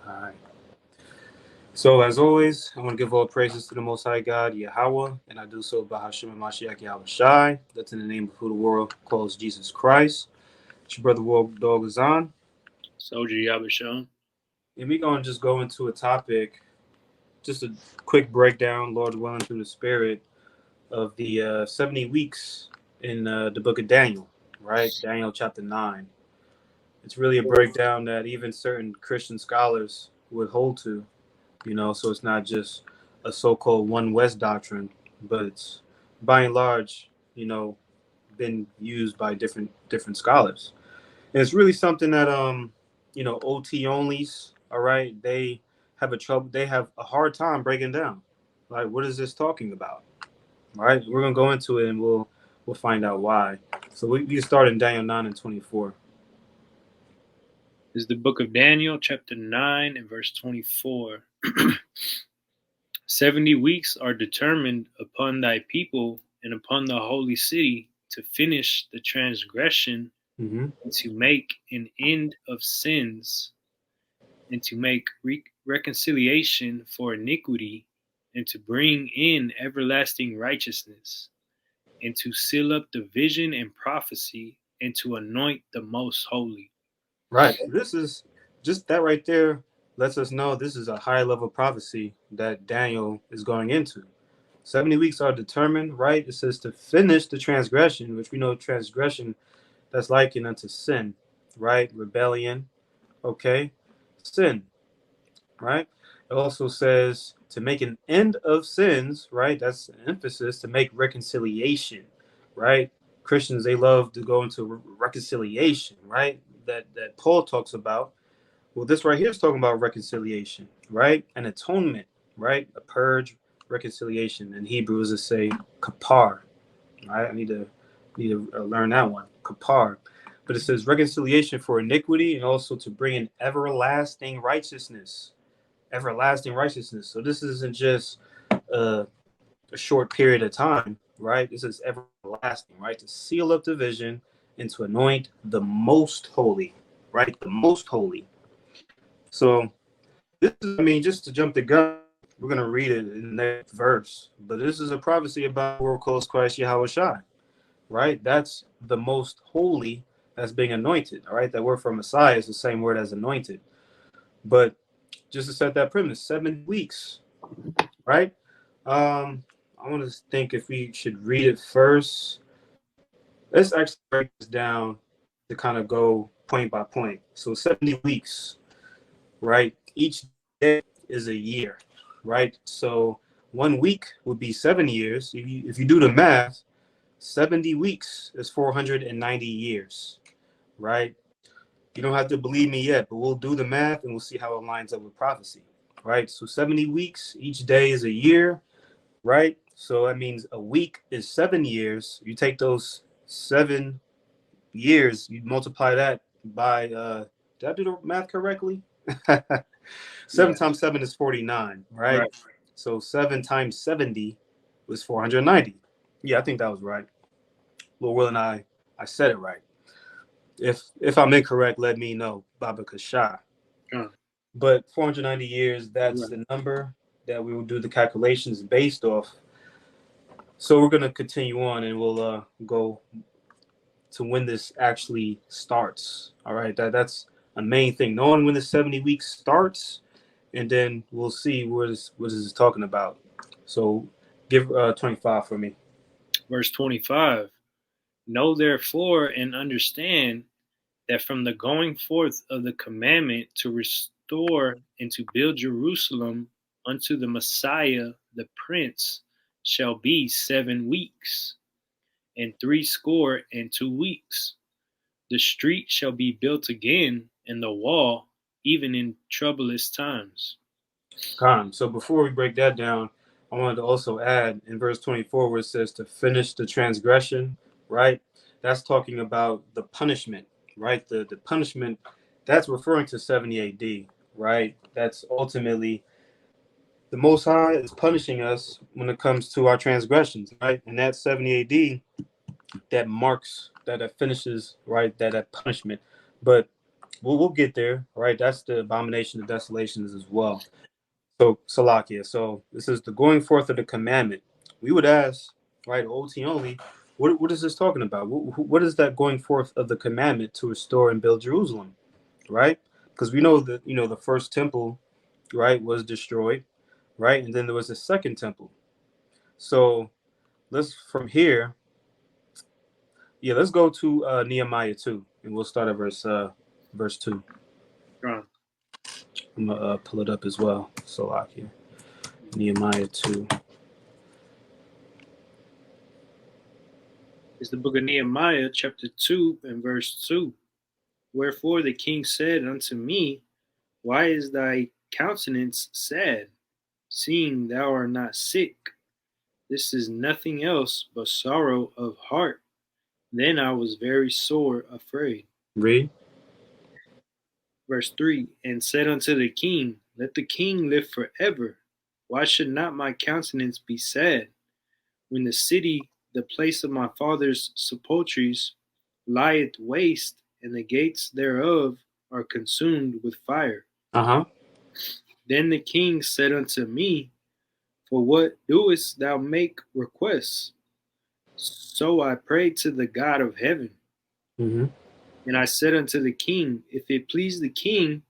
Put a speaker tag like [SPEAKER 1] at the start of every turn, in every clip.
[SPEAKER 1] All right. So, as always, I want to give all praises to the Most High God, Yahweh, and I do so by Hashem and Mashiach Yahweh Shai. That's in the name of who the world calls Jesus Christ. It's your brother, World Dog Azan.
[SPEAKER 2] Soldier Yabashon.
[SPEAKER 1] And we're going to just go into a topic, just a quick breakdown, Lord willing, through the Spirit, of the 70 weeks in the book of Daniel, right? Daniel chapter 9. It's really a breakdown that even certain Christian scholars would hold to. So it's not just a so-called one West doctrine, but it's by and large, been used by different scholars. And it's really something that OT onlys, all right, they have a hard time breaking down. Like, what is this talking about? All right, we're gonna go into it and we'll find out why. So we start in Daniel 9:24.
[SPEAKER 2] This is the book of Daniel, chapter 9 and verse 24. 70 weeks are determined upon thy people and upon the holy city to finish the transgression
[SPEAKER 1] Mm-hmm.
[SPEAKER 2] and to make an end of sins and to make reconciliation for iniquity and to bring in everlasting righteousness and to seal up the vision and prophecy and to anoint the most holy.
[SPEAKER 1] Right. This is just that right there lets us know this is a high level prophecy that Daniel is going into. 70 weeks are determined, right? It says to finish the transgression, which we know transgression that's likened unto sin, right? Rebellion, okay? Sin, right? It also says to make an end of sins, right? That's an emphasis to make reconciliation, right? Christians, they love to go into reconciliation, right? That Paul talks about. Well, this right here is talking about reconciliation, right? An atonement, right? A purge, reconciliation. In Hebrews, it say kapar, right? I need to learn that one, kapar. But it says reconciliation for iniquity and also to bring in everlasting righteousness. Everlasting righteousness. So this isn't just a short period of time, right? This is everlasting, right? To seal up the vision and to anoint the most holy, right? The most holy. So this is, I mean, just to jump the gun, we're going to read it in the next verse. But this is a prophecy about the world calls Christ Yahweh Shai, right? That's the most holy that's being anointed, all right? That word for Messiah is the same word as anointed. But just to set that premise, 7 weeks, right? I want to think if we should read it first. Let's actually break this down to kind of go point by point. So 70 weeks, right? Each day is a year, right? So 1 week would be 7 years. If you do the math, 70 weeks is 490 years, right? You don't have to believe me yet, but we'll do the math and we'll see how it lines up with prophecy, right? So 70 weeks, each day is a year, right? So that means a week is 7 years. You take those 7 years, you multiply that by, did I do the math correctly? Seven times 7 is 49, right?
[SPEAKER 2] Right.
[SPEAKER 1] So 7 times 70 was 490. Yeah, I think that was right. Lord willing, I said it right. If I'm incorrect, let me know, Baba Kasha.
[SPEAKER 2] Uh,
[SPEAKER 1] But 490 years, that's
[SPEAKER 2] right.
[SPEAKER 1] the number that we will do the calculations based off. So we're gonna continue on, and we'll go to when this actually starts. All right, that's a main thing. Knowing when the 70 weeks starts, and then we'll see what this is talking about. So give 25 for me.
[SPEAKER 2] Verse 25. Know therefore and understand that from the going forth of the commandment to restore and to build Jerusalem unto the Messiah the Prince shall be 7 weeks and 62 weeks. The street shall be built again, and the wall, even in troublous times.
[SPEAKER 1] So before we break that down, I wanted to also add in verse 24 where it says to finish the transgression, right? That's talking about the punishment, right? The punishment that's referring to 70 AD, right? That's ultimately the Most High is punishing us when it comes to our transgressions, right? And that 70 AD that marks that finishes, right? That punishment. But we'll get there, right? That's the abomination of desolations as well. So Salakia. So this is the going forth of the commandment. We would ask, right, OT only, what is this talking about? What is that going forth of the commandment to restore and build Jerusalem, right? Because we know that the first temple, right, was destroyed, right, and then there was a second temple. So let's from here, yeah, let's go to Nehemiah 2, and we'll start at verse 2.
[SPEAKER 2] Con.
[SPEAKER 1] I'm gonna pull it up as well. Salakia. Nehemiah 2.
[SPEAKER 2] It's the book of Nehemiah, chapter 2, and verse 2. Wherefore the king said unto me, Why is thy countenance sad, seeing thou art not sick? This is nothing else but sorrow of heart. Then I was very sore afraid.
[SPEAKER 1] Read.
[SPEAKER 2] Verse 3 And said unto the king, Let the king live forever. Why should not my countenance be sad, when the city, the place of my father's sepulchres, lieth waste, and the gates thereof are consumed with fire?
[SPEAKER 1] Uh-huh.
[SPEAKER 2] Then the king said unto me, For what doest thou make requests? So I prayed to the God of heaven.
[SPEAKER 1] Mm-hmm.
[SPEAKER 2] And I said unto the king, If it please the king,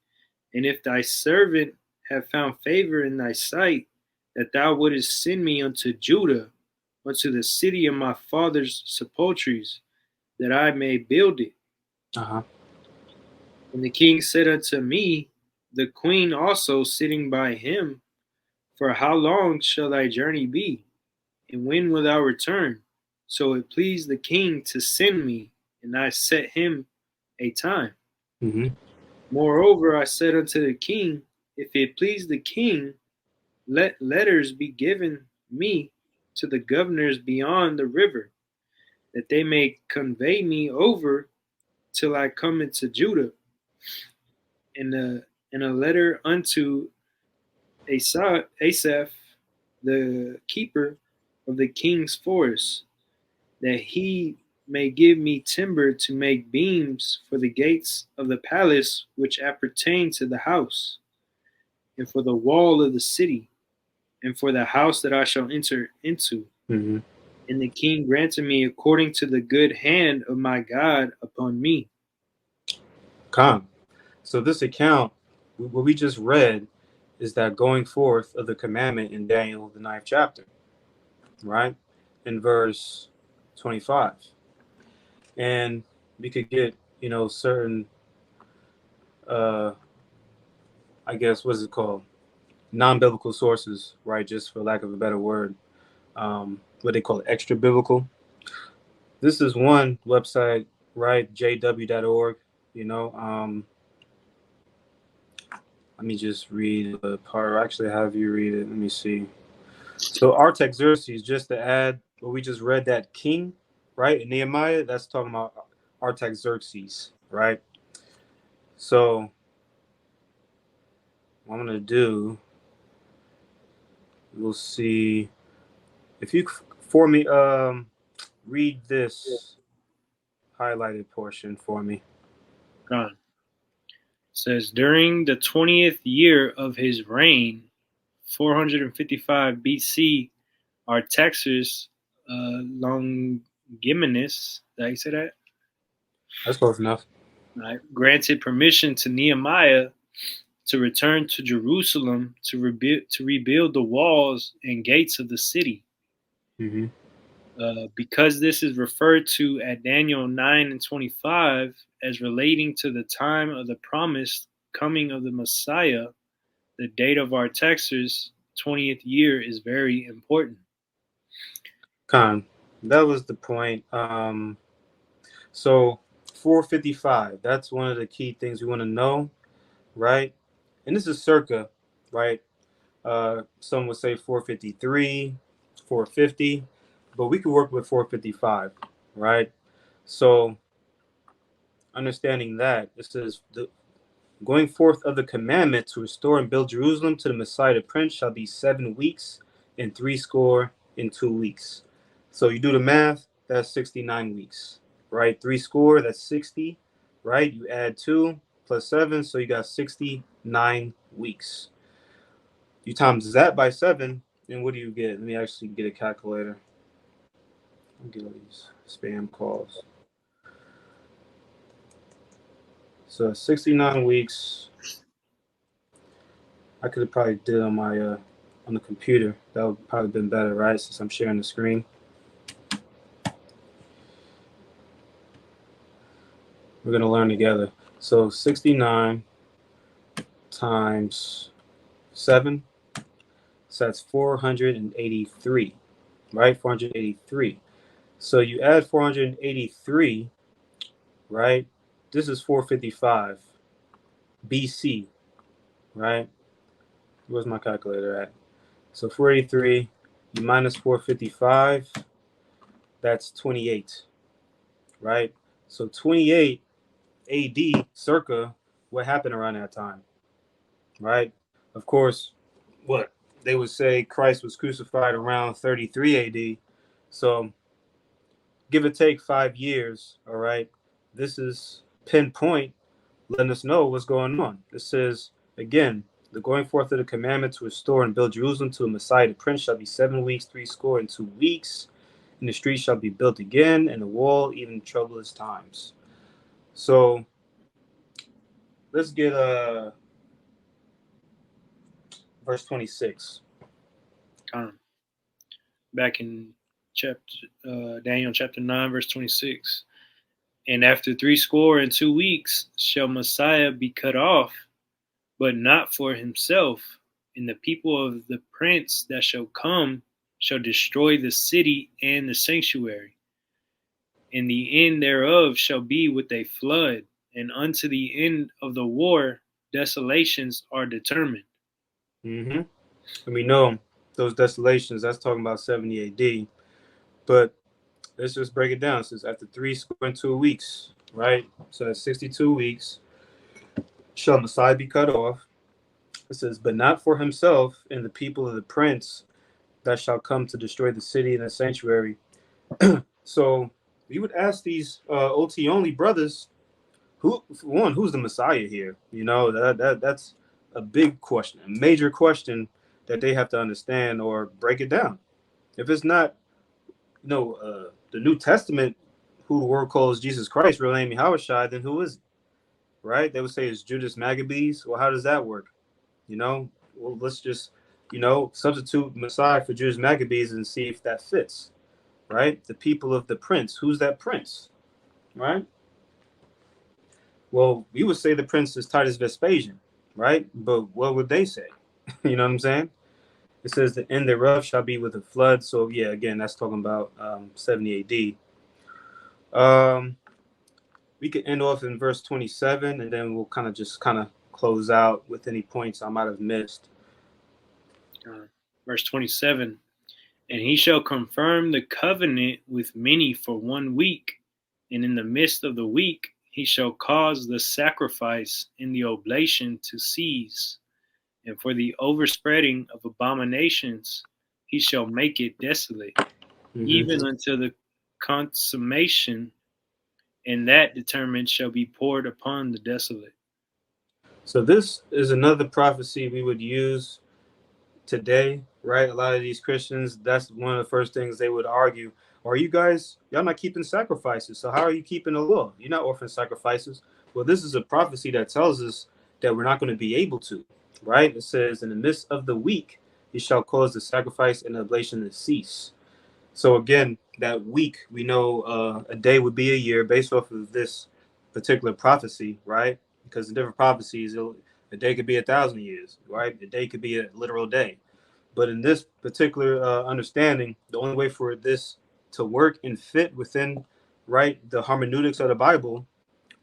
[SPEAKER 2] and if thy servant have found favor in thy sight, that thou wouldest send me unto Judah, unto the city of my father's sepulchres, that I may build it.
[SPEAKER 1] Uh-huh.
[SPEAKER 2] And the king said unto me, the queen also sitting by him, For how long shall thy journey be? And when wilt thou return? So it pleased the king to send me, and I set him a time.
[SPEAKER 1] Mm-hmm.
[SPEAKER 2] Moreover, I said unto the king, If it please the king, let letters be given me to the governors beyond the river, that they may convey me over till I come into Judah. And a letter unto Asaph, the keeper of the king's forest, that he may give me timber to make beams for the gates of the palace which appertain to the house, and for the wall of the city, and for the house that I shall enter into.
[SPEAKER 1] Mm-hmm.
[SPEAKER 2] And the king granted me according to the good hand of my God upon me.
[SPEAKER 1] Come. So this account, what we just read, is that going forth of the commandment in Daniel, the 9th chapter, right? In verse 25. And we could get, certain, I guess, what's it called? Non-biblical sources, right? Just for lack of a better word. What they call it, extra biblical. This is one website, right? jw.org, let me just read the part, or actually have you read it. Let me see. So Artaxerxes, just to add what we just read, that king, right? In Nehemiah, that's talking about Artaxerxes, right? So what I'm going to do, we'll see. If you, for me, read this highlighted portion for me.
[SPEAKER 2] God says, During the 20th year of his reign, 455 BC, Artaxerxes Longimanus, did I say that?
[SPEAKER 1] That's close enough.
[SPEAKER 2] Granted permission to Nehemiah to return to Jerusalem to rebuild the walls and gates of the city.
[SPEAKER 1] Mm-hmm.
[SPEAKER 2] Because this is referred to at Daniel 9 and 25 as relating to the time of the promised coming of the Messiah, the date of Artaxerxes' 20th year is very important.
[SPEAKER 1] Con, that was the point. So 455, that's one of the key things we want to know, right? And this is circa, right? Some would say 453, 450, but we could work with 455, right? So understanding that, this is the going forth of the commandment to restore and build Jerusalem to the Messiah the Prince shall be 7 weeks and 62 weeks. So you do the math, that's 69 weeks, right? 60, right? You add 2, plus 7, so you got 69 weeks. You times that by 7, and what do you get? Let me actually get a calculator. I'll get all these spam calls. So 69 weeks. I could have probably did on my on the computer. That would probably been better, right? Since I'm sharing the screen. We're gonna learn together. So 69 times 7. So that's 483, right? 483. So you add 483, right? This is 455 BC, right? Where's my calculator at? So 483, you minus 455, that's 28, right? So 28 AD, circa, what happened around that time, right? Of course, what? They would say Christ was crucified around 33 AD. So give or take 5 years, all right? This is pinpoint letting us know what's going on. It says, again, the going forth of the commandment to restore and build Jerusalem to a Messiah, the Prince, shall be 7 weeks, 62 weeks, and the streets shall be built again, and the wall even in troublous times. So let's get verse 26.
[SPEAKER 2] Back in Daniel chapter 9, verse 26. And after 62 weeks shall Messiah be cut off, but not for himself. And the people of the prince that shall come shall destroy the city and the sanctuary. And the end thereof shall be with a flood, and unto the end of the war desolations are determined.
[SPEAKER 1] Mm-hmm. And we know those desolations, that's talking about 70 AD. But let's just break it down. It says after 62 weeks, right? So that's 62 weeks, shall Messiah be cut off. It says, but not for himself and the people of the prince that shall come to destroy the city and the sanctuary. So we would ask these OT only brothers, who's the Messiah here? You know, that's a big question, a major question that they have to understand or break it down. If it's not, the New Testament, who the world calls Jesus Christ, real name Yahushua, then who is it? Right? They would say it's Judas Maccabees. Well, how does that work? Well, let's just, substitute Messiah for Judas Maccabees and see if that fits. Right? The people of the prince. Who's that prince? Right? Well, we would say the prince is Titus Vespasian, right? But what would they say? You know what I'm saying? It says the end thereof shall be with a flood. So yeah, again, that's talking about 70 AD. We could end off in verse 27, and then we'll kind of close out with any points I might have missed.
[SPEAKER 2] Verse 27, and he shall confirm the covenant with many for 1 week, and in the midst of the week he shall cause the sacrifice and the oblation to cease, and for the overspreading of abominations he shall make it desolate, even until the consummation, and that determined shall be poured upon the desolate.
[SPEAKER 1] So this is another prophecy we would use today, right? A lot of these Christians, that's one of the first things they would argue. Are you guys, y'all not keeping sacrifices? So how are you keeping the law? You're not offering sacrifices. Well, this is a prophecy that tells us that we're not going to be able to, right? It says, in the midst of the week, he shall cause the sacrifice and the oblation to cease. So again, that week, we know a day would be a year based off of this particular prophecy, right? Because in different prophecies, a day could be 1,000 years, right? A day could be a literal day. But in this particular understanding, the only way for this to work and fit within, right, the hermeneutics of the Bible,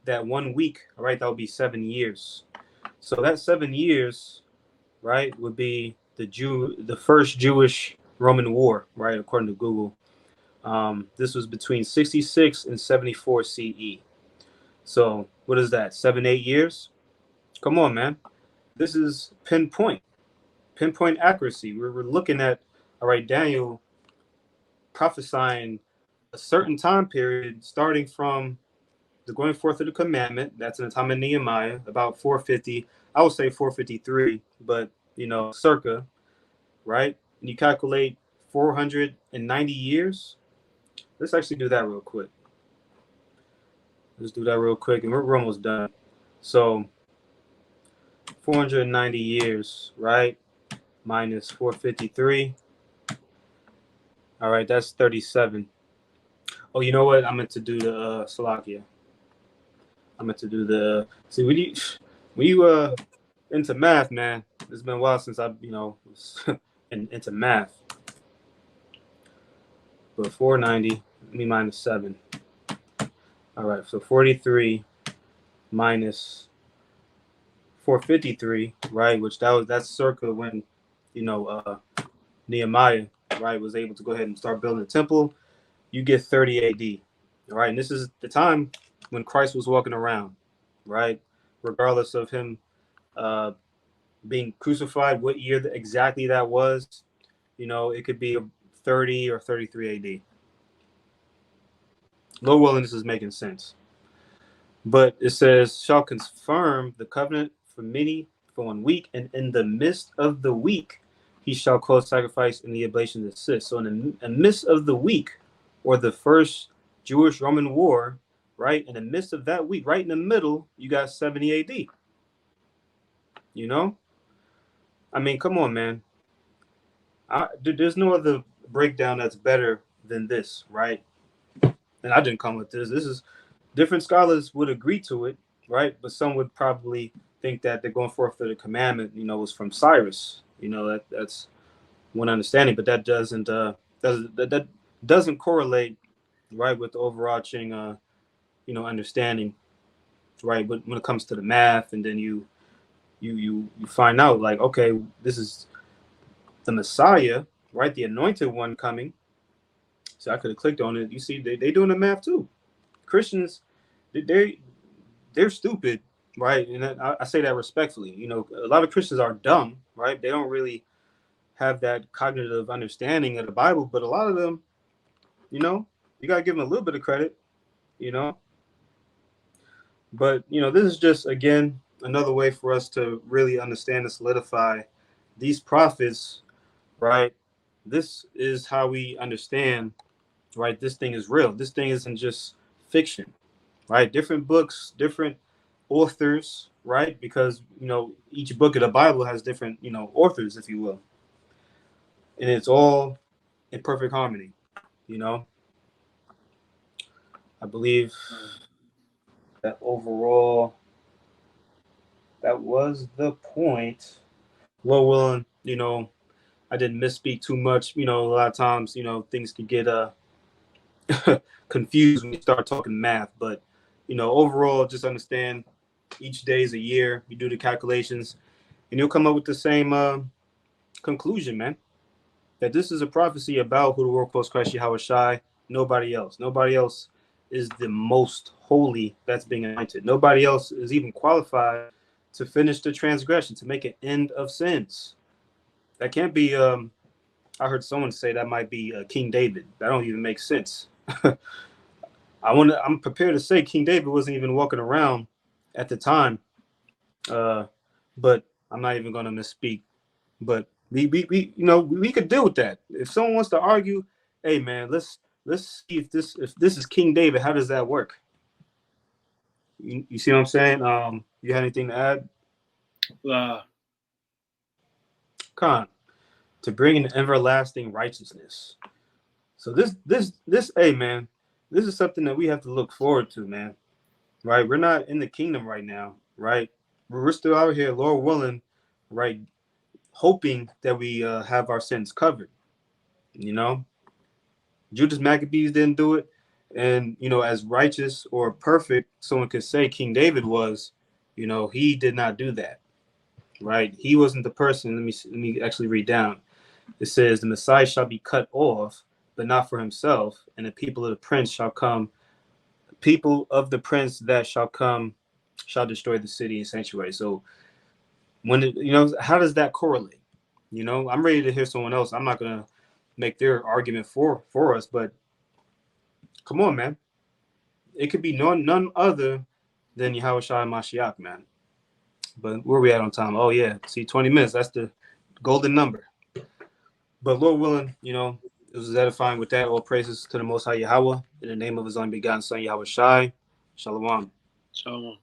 [SPEAKER 1] that 1 week, right, that would be 7 years. So that 7 years, right, would be the first Jewish Roman war, right, according to Google. This was between 66 and 74 CE. So what is that? 7-8 years? Come on, man. This is pinpoint accuracy. We're looking at, all right, Daniel prophesying a certain time period starting from the going forth of the commandment. That's in the time of Nehemiah, about 450. I would say 453, but circa, right? And you calculate 490 years. Let's actually do that real quick. Let's do that real quick, and we're almost done. So 490 years, right? Minus 453. All right, that's 37. Oh, you know what? I meant to do the Salakia. I meant to do the. See, when you into math, man. It's been a while since I was into math. But 490, let me minus 7. All right, so 43 minus 453, right? Which that's circa when Nehemiah, right, was able to go ahead and start building the temple. You get 30 AD, all right? And this is the time when Christ was walking around, right? Regardless of him being crucified, what year exactly that was, it could be 30 or 33 AD. Lord willing, this is making sense. But it says, shall confirm the covenant for 1 week, and in the midst of the week, he shall cause sacrifice and the oblation to cease. So in the midst of the week, or the first Jewish-Roman war, right, in the midst of that week, right in the middle, you got 70 AD. I mean, come on, man. There's no other breakdown that's better than this, right? And I didn't come with this. This is different scholars would agree to it, right? But some would probably think that they're going forth for the commandment, was from Cyrus. That's one understanding, but that doesn't correlate, right, with the overarching, understanding, right? But when it comes to the math, and then you find out, like, okay, this is the Messiah, right? The anointed one coming. So I could have clicked on it. You see, they doing the math too. Christians, they're stupid, right? And I say that respectfully. A lot of Christians are dumb, right? They don't really have that cognitive understanding of the Bible, but a lot of them, you got to give them a little bit of credit, But, this is just, again, another way for us to really understand and solidify these prophets, right? This is how we understand, right? This thing is real. This thing isn't just fiction, right? Different books, different authors, right? Because, each book of the Bible has different, authors, if you will. And it's all in perfect harmony, I believe that overall, that was the point. Lord willing, I didn't misspeak too much. A lot of times, things can get confused when you start talking math. But, overall, just understand each day is a year. You do the calculations, and you'll come up with the same conclusion, man. That this is a prophecy about who the world calls Christ Yahushua. Nobody else. Nobody else is the most holy that's being anointed. Nobody else is even qualified to finish the transgression, to make an end of sins. That can't be. I heard someone say that might be King David. That don't even make sense. I'm prepared to say King David wasn't even walking around at the time, but I'm not even going to misspeak. But we could deal with that. If someone wants to argue, hey man, let's see if this is King David. How does that work? You see what I'm saying? You had anything to add? Khan, to bring an everlasting righteousness. So this, hey man, this is something that we have to look forward to, man. Right? We're not in the kingdom right now, right? We're still out here, Lord willing, right? Hoping that we have our sins covered. Judas Maccabees didn't do it, and as righteous or perfect someone could say King David was, he did not do that. Right? He wasn't the person. Let me actually read down. It says, the Messiah shall be cut off, but not for himself, and the people of the prince shall come. People of the prince that shall come shall destroy the city and sanctuary. So how does that correlate? I'm ready to hear someone else. I'm not gonna make their argument for us, but come on, man. it could be none other than Yahweh Shai Mashiach, man. But where we at on time? Oh yeah, see, 20 minutes. That's the golden number. But Lord willing, it was edifying with that. All praises to the Most High Yahweh in the name of His only begotten Son Yahweh Shai. Shalom.
[SPEAKER 2] So